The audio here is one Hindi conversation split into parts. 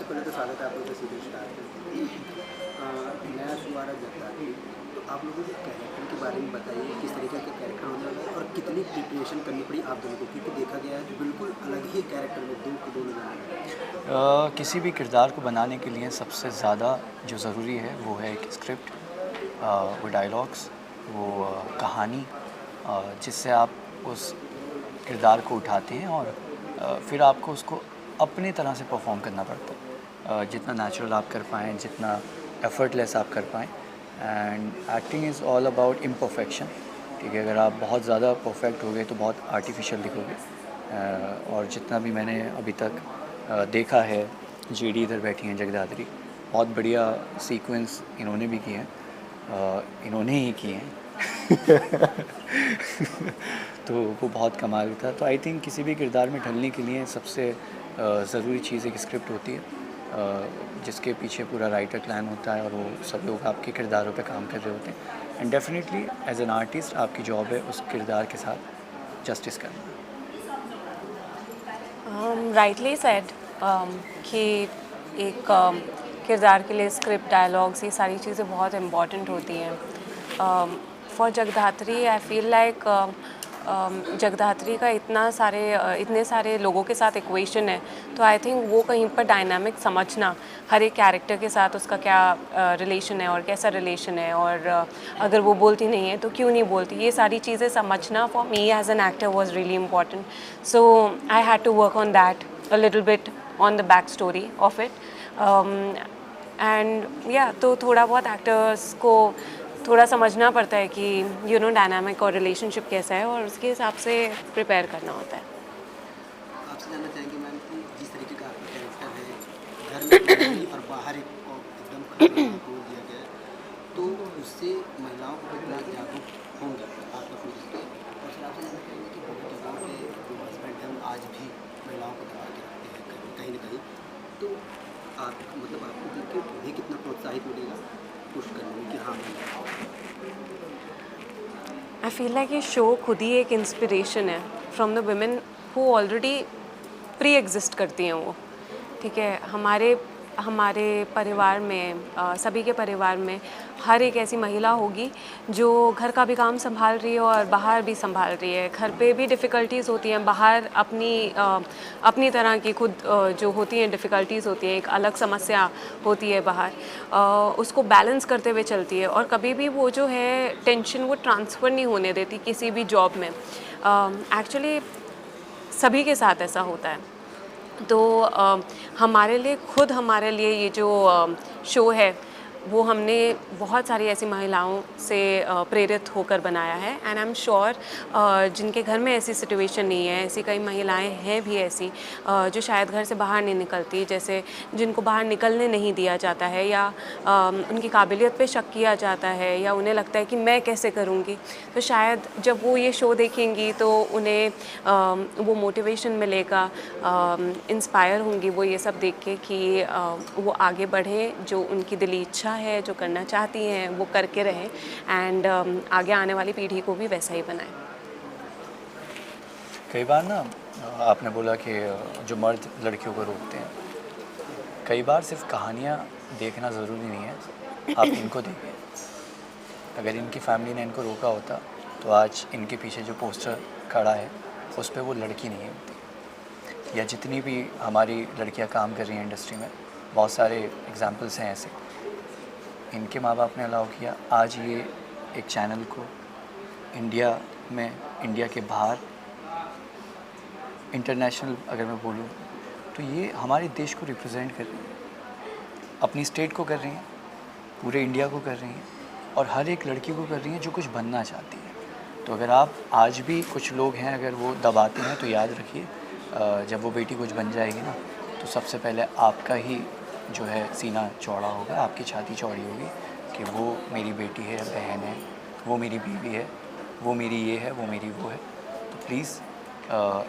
पहले तो स्वागत है आप लोगों का सीरियल स्टार पे। नया शो आ रहा है जगदात्री, तो आप लोगों को कैरेक्टर के बारे में बताइए, किस तरीके का कैरेक्टर होने वाला है और कितनी प्रिपरेशन करनी पड़ी आप दोनों को, क्योंकि देखा गया है बिल्कुल अलग ही कैरेक्टर में दोनों जाने हैं। किसी भी किरदार को बनाने के लिए सबसे ज़्यादा जो ज़रूरी है वो है एक स्क्रिप्ट, वो डायलॉग्स, वो कहानी, जिससे आप उस किरदार को उठाते हैं और फिर आपको उसको अपनी तरह से परफॉर्म करना पड़ता है, जितना नेचुरल आप कर पाएँ, जितना एफर्टलेस आप कर पाएँ। And acting is all about imperfection. ठीक है, अगर आप बहुत ज़्यादा परफेक्ट हो गए तो बहुत आर्टिफिशियल दिखोगे। और जितना भी मैंने अभी तक देखा है, जीडी इधर बैठी हैं जगदात्री, बहुत बढ़िया सीक्वेंस इन्होंने भी किए हैं, इन्होंने ही किए हैं। तो वो बहुत कमाल था। तो आई थिंक किसी भी किरदार में ढलने के लिए सबसे ज़रूरी चीज़ एक स्क्रिप्ट होती है, जिसके पीछे पूरा राइटर प्लान होता है और वो सब लोग आपके किरदारों पे काम कर रहे होते हैं। And definitely as an artist आपकी जॉब है उस किरदार के साथ जस्टिस करना। राइटली सेड कि एक किरदार के लिए स्क्रिप्ट, डायलॉग्स, ये सारी चीज़ें बहुत इम्पॉर्टेंट होती हैं। फॉर जगदात्री आई फील लाइक जगदात्री का इतने सारे लोगों के साथ इक्वेशन है, तो आई थिंक वो कहीं पर डायनामिक समझना, हर एक कैरेक्टर के साथ उसका क्या रिलेशन है और कैसा रिलेशन है, और अगर वो बोलती नहीं है तो क्यों नहीं बोलती, ये सारी चीज़ें समझना for me as an actor was really important. So I had to work on that a little bit on the back story of it. And या तो थोड़ा बहुत एक्टर्स को थोड़ा समझना पड़ता है कि डायनामिक और रिलेशनशिप कैसा है, और उसके हिसाब से प्रिपेयर करना होता है. आपसे जानना चाहेंगे मैम कि जिस तरीके का आपका कैरेक्टर है, घर में फैमिली और बाहर एकदम खतरनाक रोल दिया गया है, तो उससे महिलाओं को कितना जागरूक होंगे आप अपने रिश्ते। और फिर आपसे जानना चाहेंगे कि बहुत जगहों पे जो हस्बैंड है वो आज भी महिलाओं को दबा के रखते हैं कहीं ना कहीं, तो आप मतलब आपको देख के उन्हें कितना प्रोत्साहित मिलेगा पुश करने में कि हाँ आई फील लाइक ये शो खुद ही एक इंस्पिरेशन है from the women who already pre exist करती हैं वो. ठीक है, हमारे परिवार में सभी के परिवार में हर एक ऐसी महिला होगी जो घर का भी काम संभाल रही है और बाहर भी संभाल रही है. घर पे भी डिफ़िकल्टीज़ होती हैं, बाहर अपनी तरह की खुद जो होती हैं डिफ़िकल्टीज़ होती हैं, एक अलग समस्या होती है बाहर, उसको बैलेंस करते हुए चलती है, और कभी भी वो जो है टेंशन वो ट्रांसफ़र नहीं होने देती किसी भी जॉब में. एक्चुअली सभी के साथ ऐसा होता है. तो हमारे लिए ये जो शो है वो हमने बहुत सारी ऐसी महिलाओं से प्रेरित होकर बनाया है. एंड आई एम श्योर जिनके घर में ऐसी सिचुएशन नहीं है, ऐसी कई महिलाएं हैं भी ऐसी जो शायद घर से बाहर नहीं निकलती, जैसे जिनको बाहर निकलने नहीं दिया जाता है, या उनकी काबिलियत पे शक किया जाता है, या उन्हें लगता है कि मैं कैसे करूँगी. तो शायद जब वो ये शो देखेंगी तो उन्हें वो मोटिवेशन मिलेगा, इंस्पायर होंगी वो ये सब देख के कि वो आगे बढ़ें, जो उनकी दिली इच्छा है, जो करना चाहती हैं वो करके रहें, एंड आगे आने वाली पीढ़ी को भी वैसा ही बनाएं. कई बार ना, आपने बोला कि जो मर्द लड़कियों को रोकते हैं, कई बार सिर्फ कहानियाँ देखना ज़रूरी नहीं है, आप इनको देखें. अगर इनकी फैमिली ने इनको रोका होता तो आज इनके पीछे जो पोस्टर खड़ा है उस पर वो लड़की नहीं होती. या जितनी भी हमारी लड़कियां काम कर रही हैं इंडस्ट्री में, बहुत सारे एग्जांपल्स हैं ऐसे. इनके माँ बाप ने अलाउ किया, आज ये एक चैनल को इंडिया में, इंडिया के बाहर, इंटरनेशनल अगर मैं बोलूँ तो ये हमारे देश को रिप्रेजेंट कर रही हैं, अपनी स्टेट को कर रही हैं, पूरे इंडिया को कर रही हैं, और हर एक लड़की को कर रही हैं जो कुछ बनना चाहती है. तो अगर आप आज भी कुछ लोग हैं अगर वो दबाते हैं तो याद रखिए, जब वो बेटी कुछ बन जाएगी ना तो सबसे पहले आपका ही जो है सीना चौड़ा होगा, आपकी छाती चौड़ी होगी कि वो मेरी बेटी है, बहन है, वो मेरी बीवी है, वो मेरी ये है, वो मेरी वो है. तो प्लीज़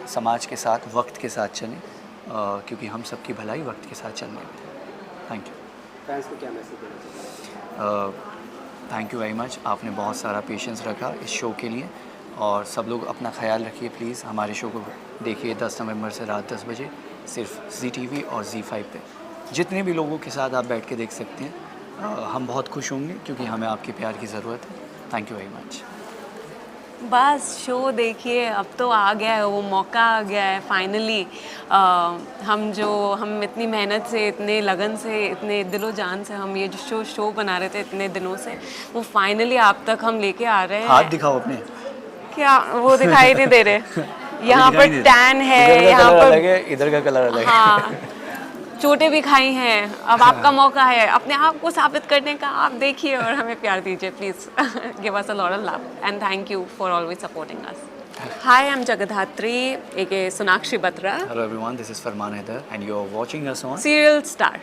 समाज के साथ, वक्त के साथ चलें, क्योंकि हम सबकी भलाई वक्त के साथ चलने में. Thank you. फैंस को क्या मैसेज देना चाहिए? Thank you very much. आपने बहुत सारा पेशेंस रखा इस शो के लिए, और सब लोग अपना ख्याल रखिए प्लीज़. हमारे शो को देखिए 10 नवंबर से रात 10 बजे सिर्फ ZTV और ZEE5 पे. जितने भी लोगों के साथ आप बैठ के देख सकते हैं, हम बहुत खुश होंगे क्योंकि हमें आपके प्यार की ज़रूरत है। Thank you very much. बस शो देखिए, अब तो आ गया है, वो मौका आ गया है फाइनली। हम इतनी मेहनत से, इतने लगन से, इतने दिलो जान से हम ये जो शो बना रहे थे इतने दिनों से, वो फाइनली आप तक हम लेके आ रहे हैं। हाथ दिखाओ अपने। क्या वो दिखाई नहीं दे रहे? यहाँ दिखाई पर नहीं दे रहा। टैन है, इधर का यहाँ कलर पर अलग है, इधर का कलर अलग है। हाँ, चोटें भी खाई हैं। अब आपका मौका है अपने आप को साबित करने का। आप देखिए और हमें प्यार दीजिए please. Give us a lot of love and thank you for always supporting us. Hi, I'm Jagadhatri, aka Sonakshi Batra, Hello everyone, this is Farman Haider and you're watching us on serial star.